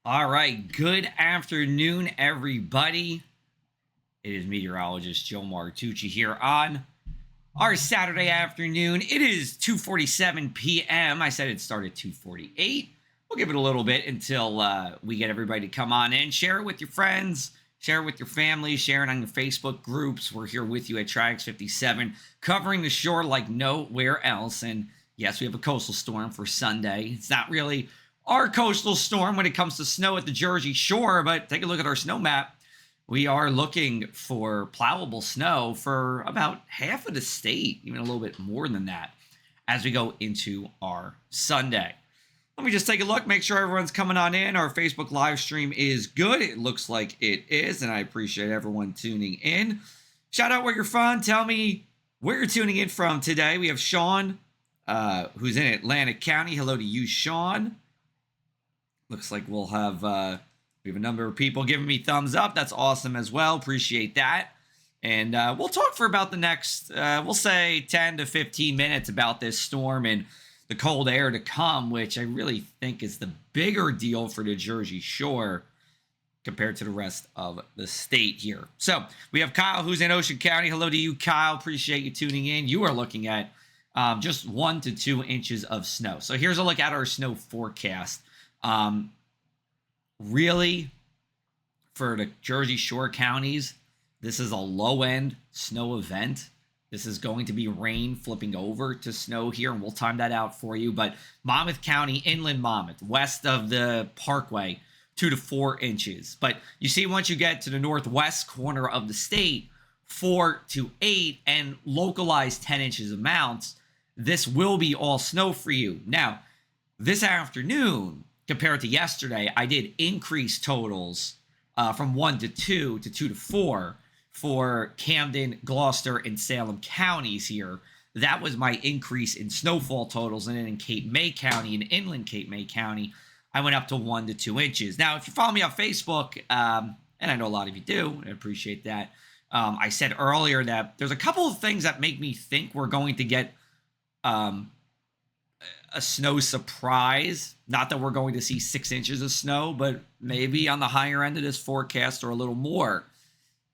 All right. Good afternoon, everybody. It is meteorologist Joe Martucci here on our Saturday afternoon. It is 2:47 p.m. I said it started 2:48. We'll give it a little bit until we get everybody to come on in. Share it with your friends. Share it with your family. Share it on your Facebook groups. We're here with you at Trax 57, covering the shore like nowhere else. And yes, we have a coastal storm for Sunday. It's not really our coastal storm when it comes to snow at the Jersey Shore, but take a look at our snow map. We are looking for plowable snow for about half of the state, even a little bit more than that, as we go into our Sunday. Let me just take a look, make sure everyone's coming on in. Our Facebook live stream is good. It looks like it is, and I appreciate everyone tuning in. Shout out where you're from. Tell me where you're tuning in from today. We have Sean, who's in Atlantic County. Hello to you, Sean. Looks like we have a number of people giving me thumbs up. That's awesome as well. Appreciate that. And we'll talk for about the next, we'll say 10 to 15 minutes about this storm and the cold air to come, which I really think is the bigger deal for the Jersey Shore compared to the rest of the state here. So we have Kyle, who's in Ocean County. Hello to you, Kyle. Appreciate you tuning in. You are looking at just 1 to 2 inches of snow. So here's a look at our snow forecast. Really, for the Jersey Shore counties, this is a low-end snow event. This is going to be rain flipping over to snow here, and we'll time that out for you. But Monmouth County, inland Monmouth, west of the Parkway, 2 to 4 inches. But you see, once you get to the northwest corner of the state, 4 to 8 and localized 10 inches amounts, this will be all snow for you. Now, this afternoon, compared to yesterday, I did increase totals from 1 to 2 to 2 to 4 for Camden, Gloucester, and Salem counties here. That was my increase in snowfall totals. And then in Cape May County, in inland Cape May County, I went up to 1 to 2 inches. Now, if you follow me on Facebook, and I know a lot of you do, I appreciate that. I said earlier that there's a couple of things that make me think we're going to get a snow surprise. Not that we're going to see 6 inches of snow, but maybe on the higher end of this forecast or a little more.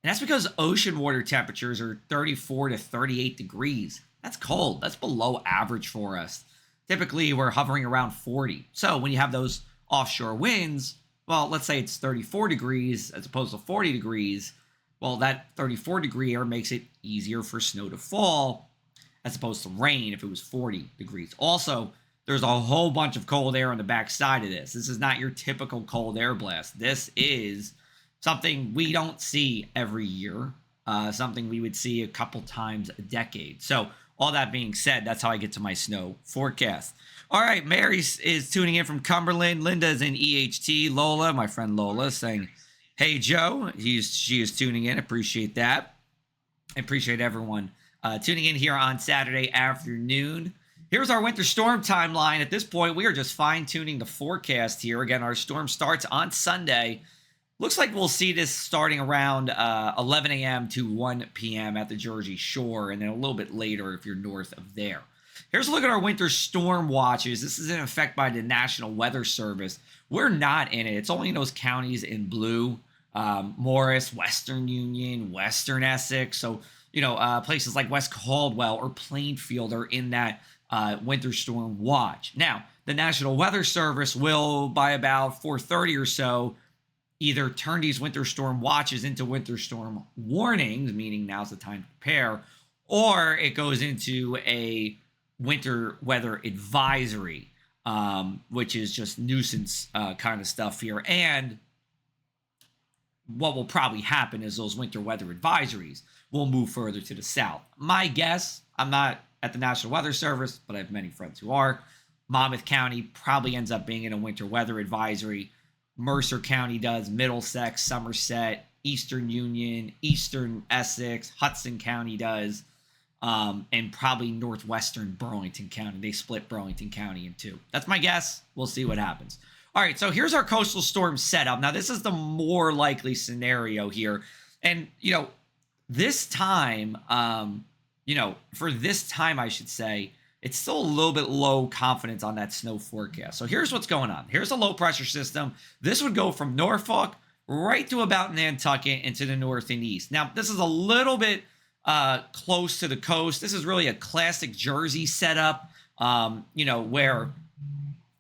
And that's because ocean water temperatures are 34 to 38 degrees. That's cold. That's below average for us. Typically, we're hovering around 40. So when you have those offshore winds, well, let's say it's 34 degrees as opposed to 40 degrees. Well, that 34 degree air makes it easier for snow to fall as opposed to rain if it was 40 degrees. Also, there's a whole bunch of cold air on the backside of this. This is not your typical cold air blast. This is something we don't see every year, something we would see a couple times a decade. So all that being said, that's how I get to my snow forecast. All right, Mary is tuning in from Cumberland. Linda's in EHT. Lola, my friend Lola, saying, hey, Joe. She is tuning in. Appreciate that. I appreciate everyone tuning in here on Saturday afternoon. Here's our winter storm timeline. At this point, we are just fine-tuning the forecast here. Again, our storm starts on Sunday. Looks like we'll see this starting around 11 a.m. to 1 p.m. at the Jersey Shore, and then a little bit later if you're north of there. Here's a look at our winter storm watches. This is in effect by the National Weather Service. We're not in it. It's only in those counties in blue. Morris, Western Union, Western Essex. So, places like West Caldwell or Plainfield are in that winter storm watch. Now, the National Weather Service will, by about 4:30 or so, either turn these winter storm watches into winter storm warnings, meaning now's the time to prepare, or it goes into a winter weather advisory, which is just nuisance kind of stuff here. And what will probably happen is those winter weather advisories will move further to the south. My guess, I'm not at the National Weather Service, but I have many friends who are. Monmouth County probably ends up being in a winter weather advisory. Mercer County does, Middlesex, Somerset, Eastern Union, Eastern Essex, Hudson County does, and probably Northwestern Burlington County. They split Burlington County in two. That's my guess. We'll see what happens. All right, so here's our coastal storm setup. Now, this is the more likely scenario here. And, this time, for this time, I should say, it's still a little bit low confidence on that snow forecast. So here's what's going on. Here's a low pressure system. This would go from Norfolk right to about Nantucket into the north and east. Now, this is a little bit close to the coast. This is really a classic Jersey setup, where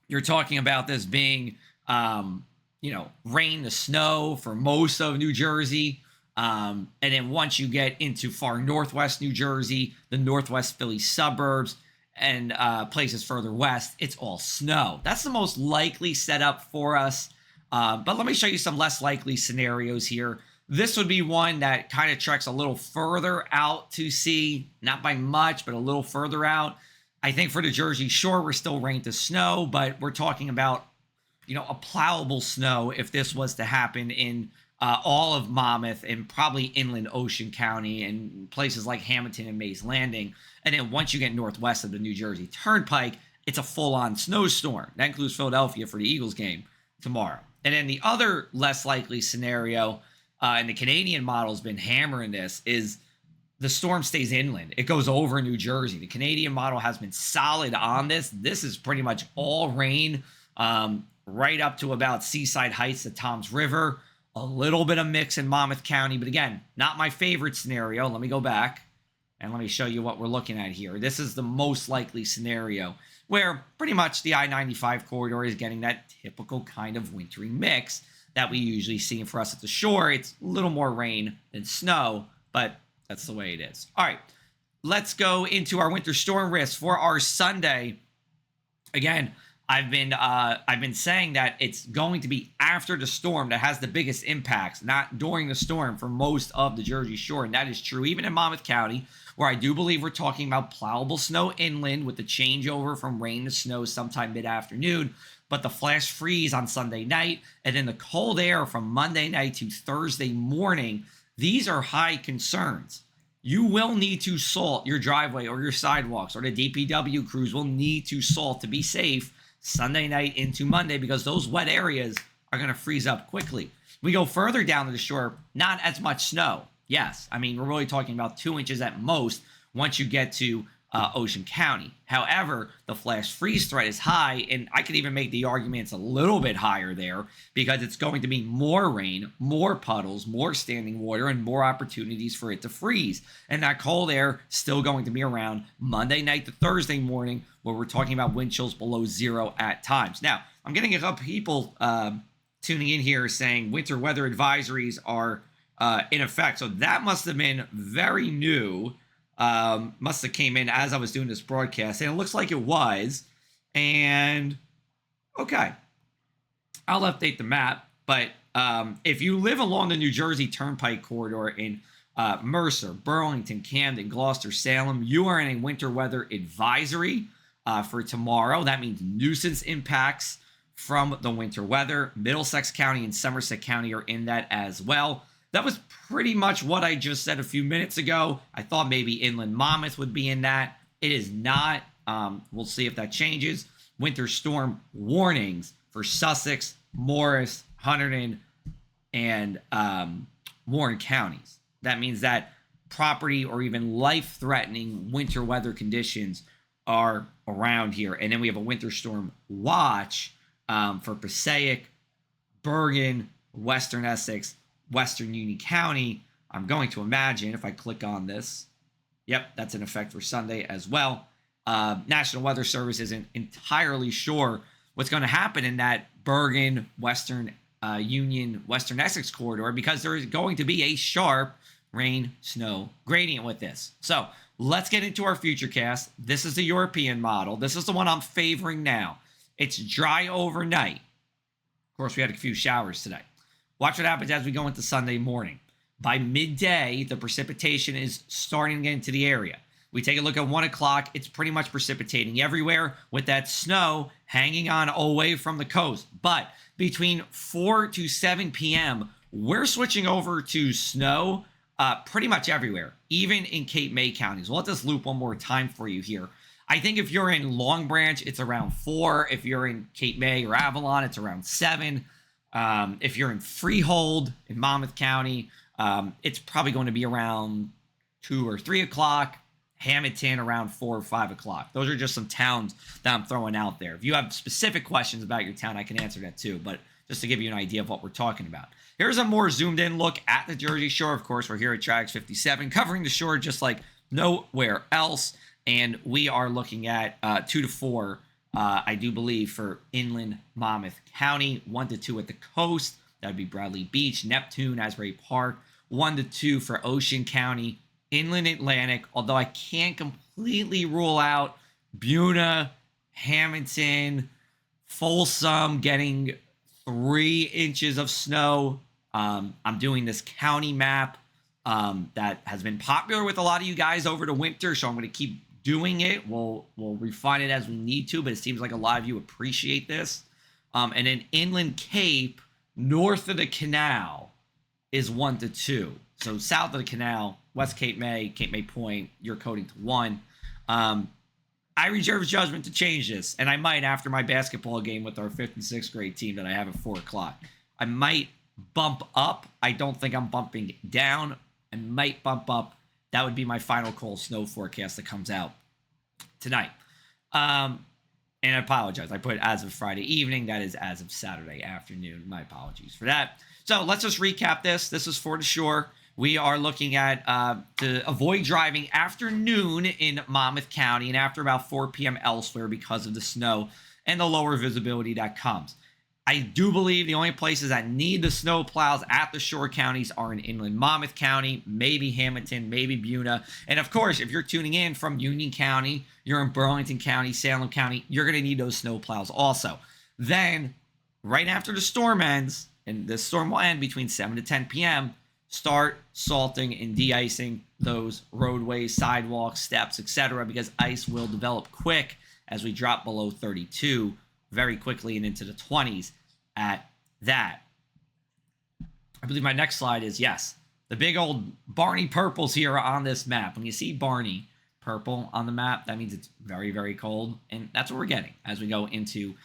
you're talking about this being, rain to snow for most of New Jersey. And then once you get into far northwest New Jersey, the northwest Philly suburbs, and places further west, it's all snow. That's the most likely setup for us. But let me show you some less likely scenarios here. This would be one that kind of treks a little further out to sea, not by much, but a little further out. I think for the Jersey Shore, we're still rain to snow, but we're talking about, a plowable snow if this was to happen in all of Monmouth and probably inland Ocean County and places like Hamilton and Mays Landing. And then once you get northwest of the New Jersey Turnpike, it's a full-on snowstorm. That includes Philadelphia for the Eagles game tomorrow. And then the other less likely scenario, and the Canadian model has been hammering this, is the storm stays inland. It goes over New Jersey. The Canadian model has been solid on this. This is pretty much all rain, right up to about Seaside Heights to Toms River. A little bit of mix in Monmouth County, but again, not my favorite scenario. Let me go back and let me show you what we're looking at here. This is the most likely scenario where pretty much the I-95 corridor is getting that typical kind of wintry mix that we usually see for us at the shore. It's a little more rain than snow, but that's the way it is. All right, let's go into our winter storm risk for our Sunday. Again, I've been saying that it's going to be after the storm that has the biggest impacts, not during the storm for most of the Jersey Shore. And that is true even in Monmouth County, where I do believe we're talking about plowable snow inland with the changeover from rain to snow sometime mid-afternoon. But the flash freeze on Sunday night and then the cold air from Monday night to Thursday morning, these are high concerns. You will need to salt your driveway or your sidewalks, or the DPW crews will need to salt to be safe Sunday night into Monday, because those wet areas are going to freeze up quickly. We go further down to the shore, not as much snow. Yes, I mean, we're really talking about 2 inches at most once you get to Ocean County. However, the flash freeze threat is high, and I could even make the argument it's a little bit higher there because it's going to be more rain, more puddles, more standing water, and more opportunities for it to freeze. And that cold air still going to be around Monday night to Thursday morning, where we're talking about wind chills below zero at times. Now, I'm getting a couple people tuning in here saying winter weather advisories are in effect. So that must have been very new. Must have came in as I was doing this broadcast, and it looks like it was. And okay, I'll update the map. But if you live along the New Jersey Turnpike corridor in Mercer, Burlington, Camden, Gloucester, Salem, you are in a winter weather advisory for tomorrow. That means nuisance impacts from the winter weather. Middlesex County and Somerset County are in that as well. That was pretty much what I just said a few minutes ago. I thought maybe inland Monmouth would be in that. It is not. We'll see if that changes. Winter storm warnings for Sussex, Morris, Hunterdon, and Warren counties. That means that property or even life-threatening winter weather conditions are around here. And then we have a winter storm watch for Passaic, Bergen, Western Essex, Western Union County. I'm going to imagine if I click on this, yep, that's in effect for Sunday as well. National Weather Service isn't entirely sure what's going to happen in that Bergen, Western Union, Western Essex corridor, because there is going to be a sharp rain snow gradient with this. So let's get into our futurecast. This is the European model. This is the one I'm favoring now. It's dry overnight. Of course, we had a few showers today. Watch what happens as we go into Sunday morning. By midday, the precipitation is starting to get into the area. We take a look at 1 o'clock. It's pretty much precipitating everywhere with that snow hanging on away from the coast. But between 4 to 7 p.m., we're switching over to snow pretty much everywhere, even in Cape May counties. We'll let this loop one more time for you here. I think if you're in Long Branch, it's around 4. If you're in Cape May or Avalon, it's around 7. If you're in Freehold in Monmouth County, it's probably going to be around 2 or 3 o'clock. Hamilton around 4 or 5 o'clock. Those are just some towns that I'm throwing out there. If you have specific questions about your town, I can answer that too, but just to give you an idea of what we're talking about. Here's a more zoomed in look at the Jersey Shore. Of course, we're here at Trags 57, covering the shore just like nowhere else. And we are looking at 2 to 4, I do believe, for inland Monmouth County, 1 to 2 at the coast. That would be Bradley Beach, Neptune, Asbury Park, 1 to 2 for Ocean County, inland Atlantic, although I can't completely rule out Buna, Hamilton, Folsom getting 3 inches of snow. I'm doing this county map that has been popular with a lot of you guys over the winter, so I'm going to keep doing it. We'll refine it as we need to, but it seems like a lot of you appreciate this. And then inland Cape, north of the canal, is 1 to 2. So south of the canal, West Cape May Point, you're coding to 1. I reserve judgment to change this, and I might after my basketball game with our 5th and 6th grade team that I have at 4 o'clock. I might bump up. I don't think I'm bumping down. I might bump up. That would be my final cold snow forecast that comes out tonight. And I apologize. I put as of Friday evening. That is as of Saturday afternoon. My apologies for that. So let's just recap this. This is for the shore. We are looking at to avoid driving after noon in Monmouth County and after about 4 p.m. elsewhere because of the snow and the lower visibility that comes. I do believe the only places that need the snow plows at the shore counties are in inland Monmouth County, maybe Hamilton, maybe Buna. And of course, if you're tuning in from Union County, you're in Burlington County, Salem County, you're going to need those snow plows also. Then, right after the storm ends, and the storm will end between 7 to 10 p.m., start salting and de-icing those roadways, sidewalks, steps, etc., because ice will develop quick as we drop below 32 very quickly and into the 20s at that. I believe my next slide is, yes, the big old Barney purples here on this map. When you see Barney purple on the map, that means it's very, very cold, and that's what we're getting as we go into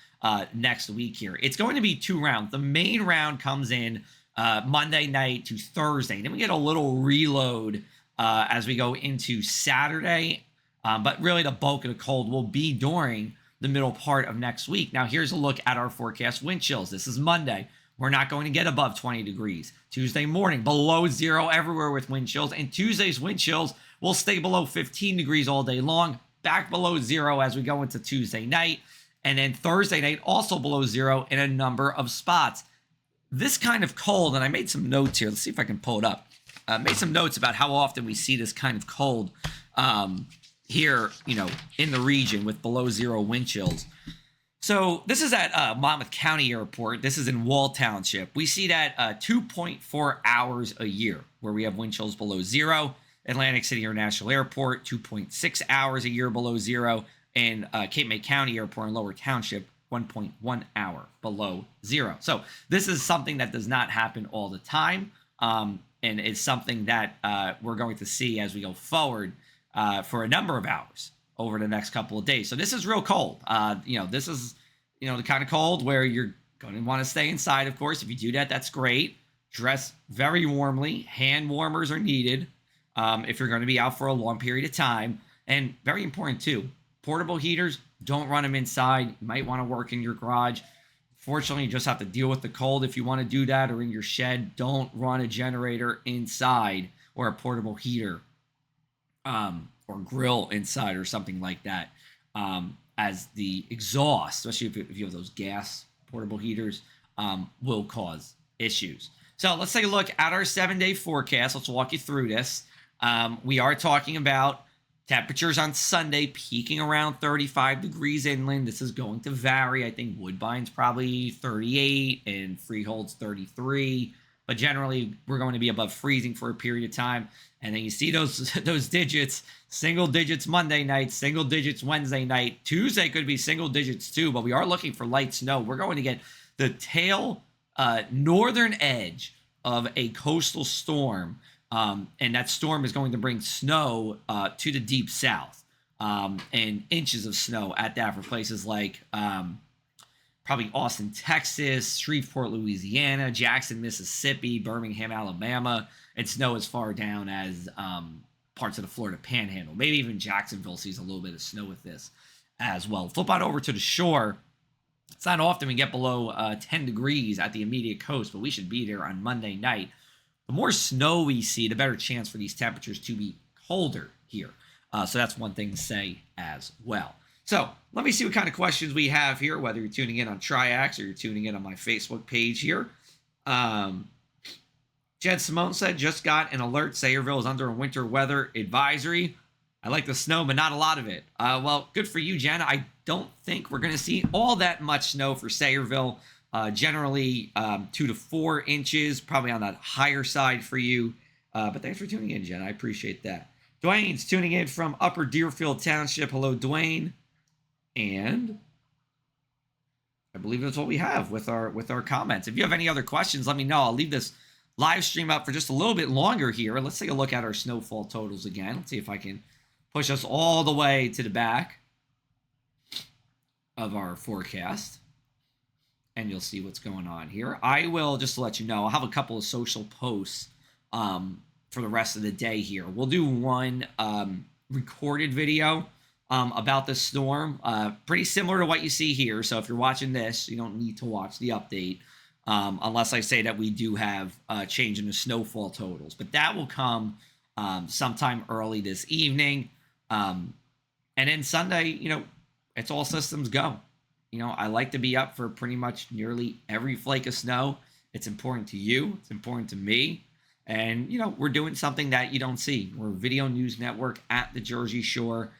next week here. It's going to be 2 rounds. The main round comes in Monday night to Thursday. Then we get a little reload as we go into Saturday. But really the bulk of the cold will be during the middle part of next week. Now, here's a look at our forecast wind chills. This is Monday. We're not going to get above 20 degrees. Tuesday morning, below 0 everywhere with wind chills. And Tuesday's wind chills will stay below 15 degrees all day long, back below 0 as we go into Tuesday night. And then Thursday night, also below 0 in a number of spots. This kind of cold, and I made some notes here. Let's see if I can pull it up. Made some notes about how often we see this kind of cold here, in the region with below 0 wind chills. So this is at Monmouth County Airport. This is in Wall Township. We see that 2.4 hours a year where we have wind chills below 0. Atlantic City International Airport, 2.6 hours a year below 0. And Cape May County Airport in Lower Township, 1.1 hour below 0. So this is something that does not happen all the time. And it's something that we're going to see as we go forward for a number of hours over the next couple of days. So this is real cold. This is, the kind of cold where you're going to want to stay inside, of course. If you do that, that's great. Dress very warmly. Hand warmers are needed if you're going to be out for a long period of time. And very important, too, portable heaters, don't run them inside. You might want to work in your garage. Fortunately, you just have to deal with the cold if you want to do that, or in your shed. Don't run a generator inside or a portable heater or grill inside or something like that, as the exhaust, especially if you have those gas portable heaters, will cause issues. So let's take a look at our 7-day forecast. Let's walk you through this. We are talking about temperatures on Sunday peaking around 35 degrees inland. This is going to vary. I think Woodbine's probably 38 and Freehold's 33. But generally, we're going to be above freezing for a period of time. And then you see those digits, single digits Monday night, single digits Wednesday night. Tuesday could be single digits too, but we are looking for light snow. We're going to get the tail northern edge of a coastal storm. And that storm is going to bring snow to the deep south, and inches of snow at that for places like probably Austin, Texas, Shreveport, Louisiana, Jackson, Mississippi, Birmingham, Alabama, and snow as far down as parts of the Florida Panhandle. Maybe even Jacksonville sees a little bit of snow with this as well. Flip on over to the shore. It's not often we get below 10 degrees at the immediate coast, but we should be there on Monday night. The more snow we see, the better chance for these temperatures to be colder here. So that's one thing to say as well. So let me see what kind of questions we have here, whether you're tuning in on Triax or you're tuning in on my Facebook page here. Jed Simone said, just got an alert. Sayreville is under a winter weather advisory. I like the snow, but not a lot of it. Well, good for you, Jen. I don't think we're going to see all that much snow for Sayreville. Generally 2 to 4 inches, probably on that higher side for you. But thanks for tuning in, Jen. I appreciate that. Dwayne's tuning in from Upper Deerfield Township. Hello, Dwayne. And I believe that's what we have with our comments. If you have any other questions, let me know. I'll leave this live stream up for just a little bit longer here. Let's take a look at our snowfall totals again. Let's see if I can push us all the way to the back of our forecast. And you'll see what's going on here. I will, just to let you know, I'll have a couple of social posts for the rest of the day here. We'll do one recorded video about the storm, pretty similar to what you see here. So if you're watching this, you don't need to watch the update unless I say that we do have a change in the snowfall totals. But that will come sometime early this evening. And then Sunday, it's all systems go. I like to be up for pretty much nearly every flake of snow. It's important to you. It's important to me. And, we're doing something that you don't see. We're a video news network at the Jersey Shore.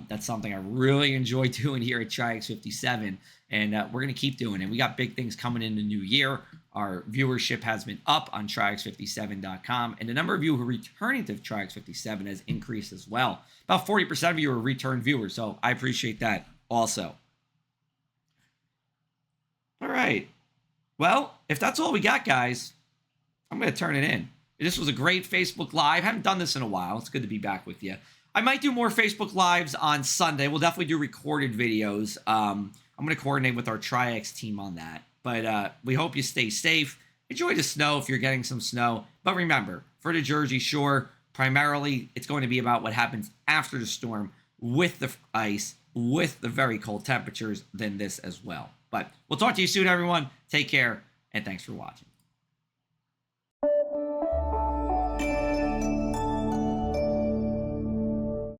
That's something I really enjoy doing here at Triax 57. And we're going to keep doing it. We got big things coming in the new year. Our viewership has been up on Triax57.com. And the number of you who are returning to Triax 57 has increased as well. About 40% of you are return viewers. So I appreciate that also. All right. Well, if that's all we got, guys, I'm going to turn it in. This was a great Facebook Live. I haven't done this in a while. It's good to be back with you. I might do more Facebook Lives on Sunday. We'll definitely do recorded videos. I'm going to coordinate with our Triax team on that. But we hope you stay safe. Enjoy the snow if you're getting some snow. But remember, for the Jersey Shore, primarily it's going to be about what happens after the storm with the ice, with the very cold temperatures, than this as well. But we'll talk to you soon, everyone. Take care, and thanks for watching.